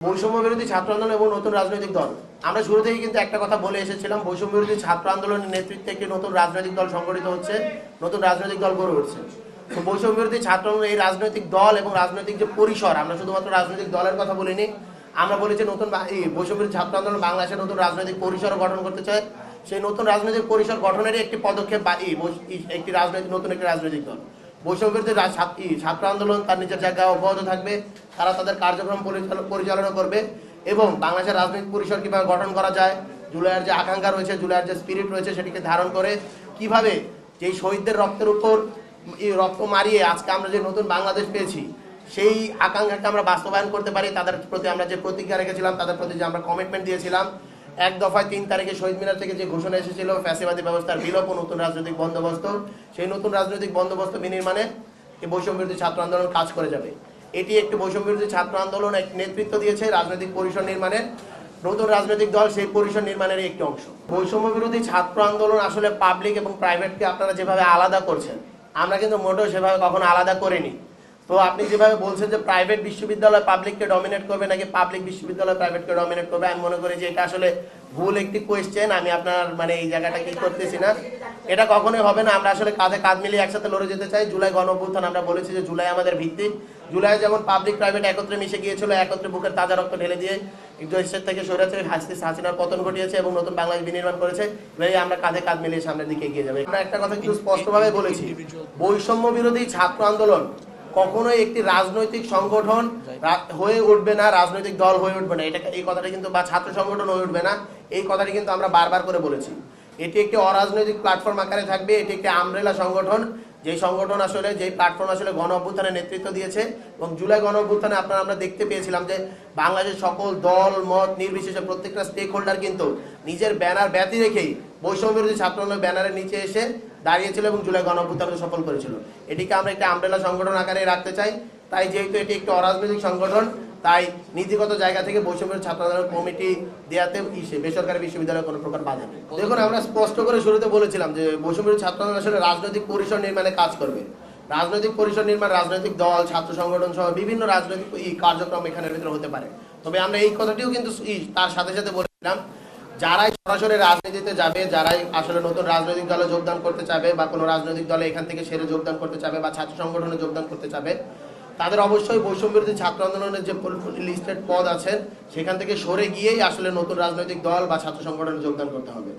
বৈষম্য বিরোধী ছাত্র আন্দোলন এবং নতুন রাজনৈতিক দল। আমরা শুরু থেকে কিন্তু একটা কথা বলে এসেছিলাম, বৈষম্য বিরোধী ছাত্র আন্দোলনের নেতৃত্বে একটি নতুন রাজনৈতিক দল সংগঠিত হচ্ছে, নতুন রাজনৈতিক দল গড়ে উঠছে। তো বৈষম্য বিরোধী ছাত্র আন্দোলন এই রাজনৈতিক দল এবং রাজনৈতিক যে পরিসর, আমরা শুধুমাত্র রাজনৈতিক দলের কথা বলিনি, আমরা বলেছি নতুন বৈষম্য বিরোধী ছাত্র আন্দোলন বাংলাদেশের নতুন রাজনৈতিক পরিসর গঠন করতে চায়। সেই নতুন রাজনৈতিক পরিসর গঠনেরই একটি পদক্ষেপ একটি নতুন একটি রাজনৈতিক দল। বৈষম্য বিরোধী ছাত্র আন্দোলন তার নিজের জায়গায় অব্যাহত থাকবে, তারা তাদের কার্যক্রম পরিচালনা করবে এবং বাংলাদেশের রাজনৈতিক পরিসর কিভাবে গঠন করা যায়, জুলাইয়ের যে আকাঙ্ক্ষা রয়েছে, জুলাইয়ের যে স্পিরিট রয়েছে, সেটিকে ধারণ করে কিভাবে যেই শহীদদের রক্তের উপর রক্ত মারিয়ে আজকে আমরা যে নতুন বাংলাদেশ পেয়েছি, সেই আকাঙ্ক্ষাকে আমরা বাস্তবায়ন করতে পারি। তাদের প্রতি আমরা যে প্রতিজ্ঞা রেখেছিলাম, তাদের প্রতি যে আমরা কমিটমেন্ট দিয়েছিলাম, এক দফায় 3 তারিখে শহীদ মিনার থেকে যে ঘোষণা এসেছিল ফ্যাসিবাদী ব্যবস্থার বিলোপ ও নতুন রাজনৈতিক বন্দোবস্ত, সেই নতুন রাজনৈতিক বন্দোবস্ত বিনির্মাণে এই বৈষম্য বিরোধী ছাত্র আন্দোলন কাজ করে যাবে। এটি একটি বৈষম্য বিরোধী ছাত্র আন্দোলন এক নেতৃত্ব দিয়েছে রাজনৈতিক পরিসর নির্মাণের, নতুন রাজনৈতিক দল সেই পরিসর নির্মাণের একটি অংশ। বৈষম্য বিরোধী ছাত্র আন্দোলন আসলে পাবলিক এবং প্রাইভেটকে আপনারা যেভাবে আলাদা করছেন, আমরা কিন্তু মোটেও সেভাবে কখনো আলাদা করিনি। তো আপনি যেভাবে বলছেন যে প্রাইভেট বিশ্ববিদ্যালয় পাবলিককে ডমিনেট করবে নাকি পাবলিক বিশ্ববিদ্যালয় প্রাইভেটকে ডমিনেট করবে, আমি মনে করি যে এটা আসলে ভুল একটি কোয়েশ্চেন। আমি আপনার এই জায়গাটা কি করতেছি না, এটা কখনোই হবে না। আমরা আসলে কাঁধে কাঁধ মিলিয়ে একসাথে লড়ে যেতে চাই। জুলাই গণঅভ্যুত্থান, আমরা বলেছি যে জুলাই আমাদের ভিত্তি। জুলাই যেমন পাবলিক প্রাইভেট একত্রে মিশে গিয়েছিল, একত্রে বুকের তাজা রক্ত ঢেলে দিয়ে দেশের থেকে স্বৈরাচারী হাসিনার পতন ঘটিয়েছে এবং নতুন বাংলাদেশ বিনির্মাণ করেছে। আমরা কাঁধে কাঁধ মিলিয়ে সামনের দিকে এগিয়ে যাবে। আমরা একটা কথা কিন্তু স্পষ্টভাবে বলেছি, বৈষম্য বিরোধী ছাত্র আন্দোলন কখনোই একটি রাজনৈতিক সংগঠন হয়ে উঠবে না, রাজনৈতিক দল হয়ে উঠবে না। এই কথাটা কিন্তু, বা ছাত্র সংগঠন হয়ে উঠবে না, এই কথাটি কিন্তু আমরা বারবার করে বলেছি। এটি একটি অরাজনৈতিক প্ল্যাটফর্ম আকারে থাকবে, এটি একটি আমব্রেলা সংগঠন, যেই সংগঠন আসলে, যেই প্ল্যাটফর্ম আসলে গণ অভ্যুত্থানের নেতৃত্ব দিয়েছে। এবং জুলাই গণ অভ্যুত্থানে আমরা দেখতে পেয়েছিলাম যে বাংলাদেশের সকল দল মত নির্বিশেষে প্রত্যেকটা স্টেক হোল্ডার কিন্তু নিজের ব্যানার ব্যতি রেখেই বৈষম্য বিরোধী ছাত্র আন্দোলনের ব্যানারের নিচে এসে দাঁড়িয়েছিল এবং জুলাই গণ অভ্যুত্থানকে সফল করেছিল। এটিকে আমরা একটা আমব্রেলা সংগঠন আকারে রাখতে চাই। তাই যেহেতু এটি একটি অরাজনৈতিক সংগঠন, তাই নীতিগত জায়গা থেকে বৈষম্য ছাত্র আন্দোলন কমিটি দেওয়াতে বেসরকারি বিশ্ববিদ্যালয়ে কোনো প্রকার বাধা নেই। দেখুন, আমরা স্পষ্ট করে শুরুতে বলেছিলাম যে বৈষম্য ছাত্র আন্দোলন আসলে রাজনৈতিক পরিসর নির্মাণে কাজ করবে। রাজনৈতিক পরিসর নির্মাণ, রাজনৈতিক দল, ছাত্র সংগঠন সহ বিভিন্ন রাজনৈতিক কার্যক্রম এখানের ভিতরে হতে পারে। তবে আমরা এই কথাটিও কিন্তু তার সাথে সাথে বলেছিলাম, যারাই সরাসরি রাজনীতিতে যাবে, যারাই আসলে নতুন রাজনৈতিক দলে যোগদান করতে চাবে বা কোনো রাজনৈতিক দলে এখান থেকে সেরে যোগদান করতে চাবে বা ছাত্র সংগঠনে যোগদান করতে চাবে, তাদের অবশ্যই বৈষম্য বিরোধী ছাত্র আন্দোলনের যে লিস্টেড পদ আছে সেখান থেকে সরে গিয়েই আসলে নতুন রাজনৈতিক দল বা ছাত্র সংগঠনে যোগদান করতে হবে।